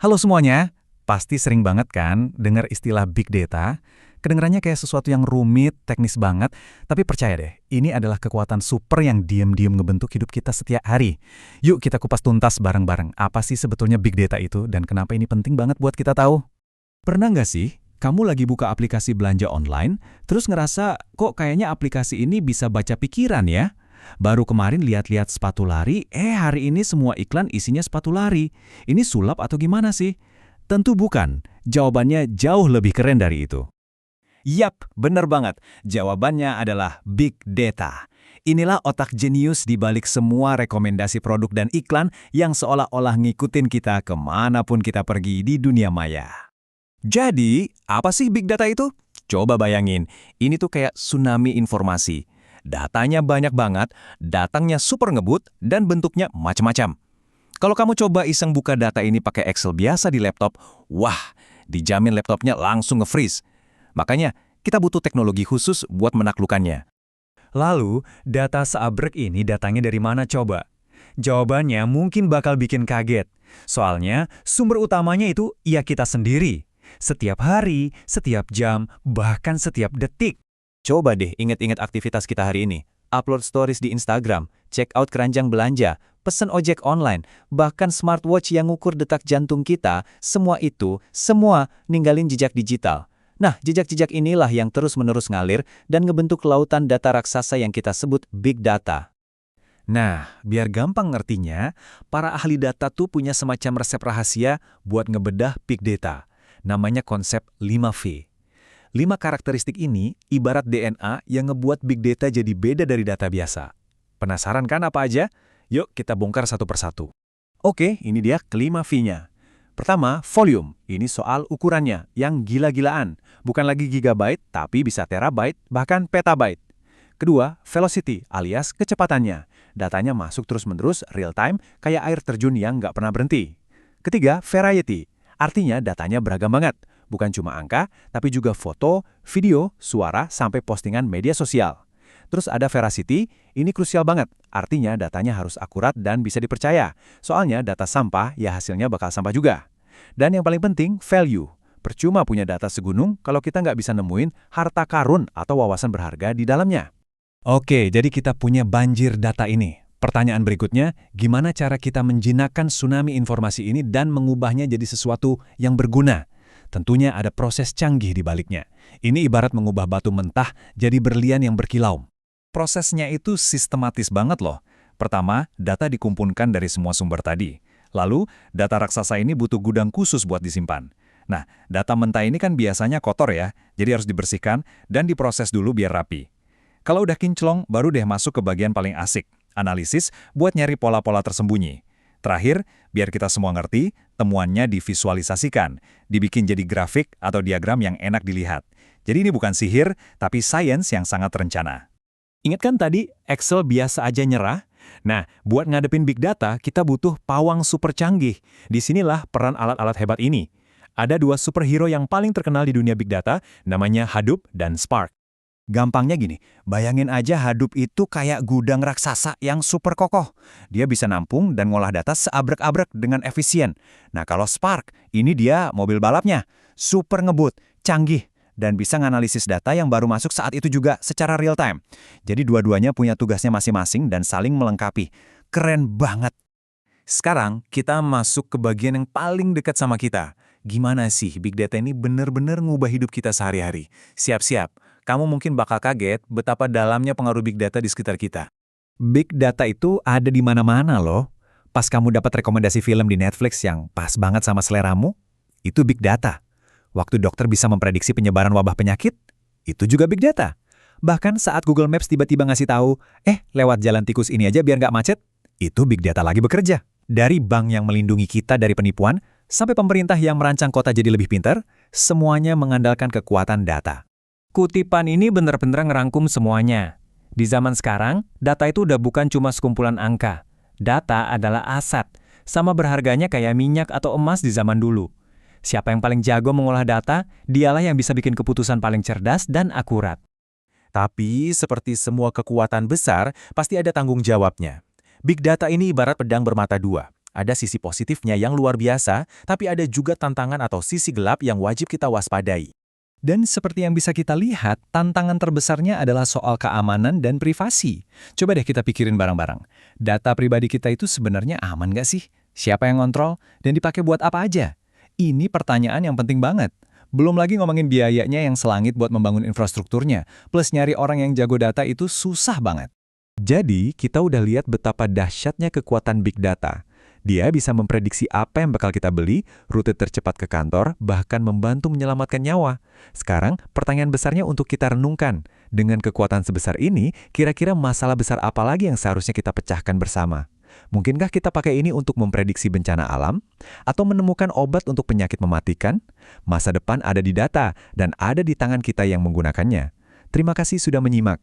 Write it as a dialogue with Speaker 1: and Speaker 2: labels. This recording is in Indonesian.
Speaker 1: Halo semuanya, pasti sering banget kan dengar istilah big data? Kedengarannya kayak sesuatu yang rumit, teknis banget, tapi percaya deh, ini adalah kekuatan super yang diam-diam ngebentuk hidup kita setiap hari. Yuk kita kupas tuntas bareng-bareng, apa sih sebetulnya big data itu dan kenapa ini penting banget buat kita tahu? Pernah nggak sih, kamu lagi buka aplikasi belanja online, terus ngerasa, kok kayaknya aplikasi ini bisa baca pikiran ya? Baru kemarin lihat-lihat sepatu lari, hari ini semua iklan isinya sepatu lari. Ini sulap atau gimana sih? Tentu bukan. Jawabannya jauh lebih keren dari itu. Yap, bener banget. Jawabannya adalah big data. Inilah otak jenius di balik semua rekomendasi produk dan iklan yang seolah-olah ngikutin kita kemanapun kita pergi di dunia maya. Jadi, apa sih big data itu? Coba bayangin, ini tuh kayak tsunami informasi. Datanya banyak banget, datangnya super ngebut, dan bentuknya macam-macam. Kalau kamu coba iseng buka data ini pakai Excel biasa di laptop, wah, dijamin laptopnya langsung nge-freeze. Makanya, kita butuh teknologi khusus buat menaklukkannya. Lalu, data seabrek ini datangnya dari mana coba? Jawabannya mungkin bakal bikin kaget. Soalnya, sumber utamanya itu ya kita sendiri. Setiap hari, setiap jam, bahkan setiap detik. Coba deh ingat-ingat aktivitas kita hari ini. Upload stories di Instagram, check out keranjang belanja, pesen ojek online, bahkan smartwatch yang ngukur detak jantung kita, semua ninggalin jejak digital. Nah, jejak-jejak inilah yang terus-menerus ngalir dan ngebentuk lautan data raksasa yang kita sebut big data. Nah, biar gampang ngertinya, para ahli data tuh punya semacam resep rahasia buat ngebedah big data. Namanya konsep 5V. 5 karakteristik ini ibarat DNA yang ngebuat big data jadi beda dari data biasa. Penasaran kan apa aja? Yuk kita bongkar satu persatu. Oke, ini dia kelima V-nya. Pertama, volume. Ini soal ukurannya, yang gila-gilaan. Bukan lagi gigabyte, tapi bisa terabyte, bahkan petabyte. Kedua, velocity alias kecepatannya. Datanya masuk terus-menerus real time, kayak air terjun yang nggak pernah berhenti. Ketiga, variety. Artinya datanya beragam banget. Bukan cuma angka, tapi juga foto, video, suara, sampai postingan media sosial. Terus ada veracity, ini krusial banget. Artinya datanya harus akurat dan bisa dipercaya. Soalnya data sampah, ya hasilnya bakal sampah juga. Dan yang paling penting, value. Percuma punya data segunung kalau kita nggak bisa nemuin harta karun atau wawasan berharga di dalamnya. Oke, jadi kita punya banjir data ini. Pertanyaan berikutnya, gimana cara kita menjinakkan tsunami informasi ini dan mengubahnya jadi sesuatu yang berguna? Tentunya ada proses canggih di baliknya. Ini ibarat mengubah batu mentah jadi berlian yang berkilau. Prosesnya itu sistematis banget loh. Pertama, data dikumpulkan dari semua sumber tadi. Lalu, data raksasa ini butuh gudang khusus buat disimpan. Nah, data mentah ini kan biasanya kotor ya, jadi harus dibersihkan dan diproses dulu biar rapi. Kalau udah kinclong, baru deh masuk ke bagian paling asik, analisis buat nyari pola-pola tersembunyi. Terakhir, biar kita semua ngerti, temuannya divisualisasikan, dibikin jadi grafik atau diagram yang enak dilihat. Jadi ini bukan sihir, tapi sains yang sangat terencana. Ingat kan tadi, Excel biasa aja nyerah? Nah, buat ngadepin big data, kita butuh pawang super canggih. Disinilah peran alat-alat hebat ini. Ada 2 superhero yang paling terkenal di dunia big data, namanya Hadoop dan Spark. Gampangnya gini, bayangin aja Hadoop itu kayak gudang raksasa yang super kokoh. Dia bisa nampung dan ngolah data seabrek-abrek dengan efisien. Nah kalau Spark, ini dia mobil balapnya. Super ngebut, canggih, dan bisa nganalisis data yang baru masuk saat itu juga secara real time. Jadi dua-duanya punya tugasnya masing-masing dan saling melengkapi. Keren banget. Sekarang kita masuk ke bagian yang paling dekat sama kita. Gimana sih big data ini benar-benar ngubah hidup kita sehari-hari? Siap-siap. Kamu mungkin bakal kaget betapa dalamnya pengaruh big data di sekitar kita. Big data itu ada di mana-mana loh. Pas kamu dapat rekomendasi film di Netflix yang pas banget sama seleramu, itu big data. Waktu dokter bisa memprediksi penyebaran wabah penyakit, itu juga big data. Bahkan saat Google Maps tiba-tiba ngasih tahu, lewat jalan tikus ini aja biar nggak macet, itu big data lagi bekerja. Dari bank yang melindungi kita dari penipuan, sampai pemerintah yang merancang kota jadi lebih pintar, semuanya mengandalkan kekuatan data. Kutipan ini benar-benar ngerangkum semuanya. Di zaman sekarang, data itu udah bukan cuma sekumpulan angka. Data adalah aset, sama berharganya kayak minyak atau emas di zaman dulu. Siapa yang paling jago mengolah data, dialah yang bisa bikin keputusan paling cerdas dan akurat. Tapi, seperti semua kekuatan besar, pasti ada tanggung jawabnya. Big data ini ibarat pedang bermata dua.
Speaker 2: Ada sisi positifnya yang luar biasa, tapi ada juga tantangan atau sisi gelap yang wajib kita waspadai.
Speaker 1: Dan seperti yang bisa kita lihat, tantangan terbesarnya adalah soal keamanan dan privasi. Coba deh kita pikirin bareng-bareng. Data pribadi kita itu sebenarnya aman nggak sih? Siapa yang ngontrol? Dan dipakai buat apa aja? Ini pertanyaan yang penting banget. Belum lagi ngomongin biayanya yang selangit buat membangun infrastrukturnya, plus nyari orang yang jago data itu susah banget. Jadi, kita udah lihat betapa dahsyatnya kekuatan big data. Dia bisa memprediksi apa yang bakal kita beli, rute tercepat ke kantor, bahkan membantu menyelamatkan nyawa. Sekarang, pertanyaan besarnya untuk kita renungkan. Dengan kekuatan sebesar ini, kira-kira masalah besar apa lagi yang seharusnya kita pecahkan bersama? Mungkinkah kita pakai ini untuk memprediksi bencana alam? Atau menemukan obat untuk penyakit mematikan? Masa depan ada di data, dan ada di tangan kita yang menggunakannya. Terima kasih sudah menyimak.